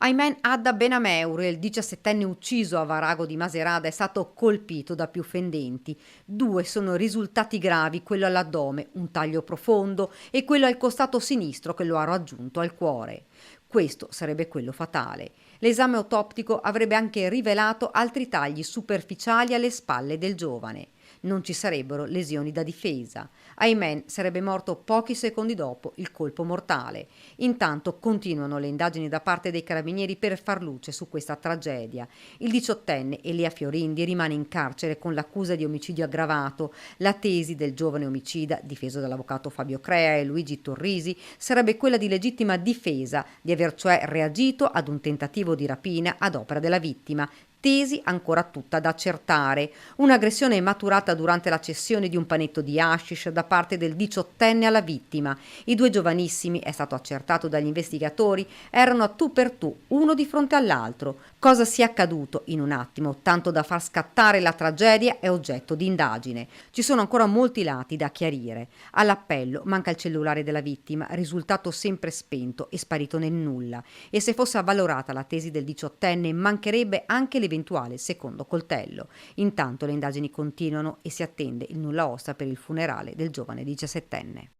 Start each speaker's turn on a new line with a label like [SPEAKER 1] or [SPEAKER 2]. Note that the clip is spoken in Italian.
[SPEAKER 1] Ayman Adda Benameur, il 17enne ucciso a Varago di Macerata, è stato colpito da più fendenti. Due sono risultati gravi, quello all'addome, un taglio profondo, e quello al costato sinistro che lo ha raggiunto al cuore. Questo sarebbe quello fatale. L'esame autoptico avrebbe anche rivelato altri tagli superficiali alle spalle del giovane. Non ci sarebbero lesioni da difesa. Ayman sarebbe morto pochi secondi dopo il colpo mortale. Intanto continuano le indagini da parte dei carabinieri per far luce su questa tragedia. Il diciottenne Elia Fiorindi rimane in carcere con l'accusa di omicidio aggravato. La tesi del giovane omicida, difeso dall'avvocato Fabio Crea e Luigi Torrisi, sarebbe quella di legittima difesa, di aver cioè reagito ad un tentativo di rapina ad opera della vittima, tesi ancora tutta da accertare. Un'aggressione maturata durante la cessione di un panetto di hashish da parte del diciottenne alla vittima. I due giovanissimi, è stato accertato dagli investigatori, erano a tu per tu, uno di fronte all'altro. Cosa sia accaduto in un attimo, tanto da far scattare la tragedia, è oggetto di indagine. Ci sono ancora molti lati da chiarire. All'appello manca il cellulare della vittima, risultato sempre spento e sparito nel nulla. E se fosse avvalorata la tesi del diciottenne, mancherebbe anche l'eventuale secondo coltello. Intanto le indagini continuano e si attende il nulla osta per il funerale del giovane diciassettenne.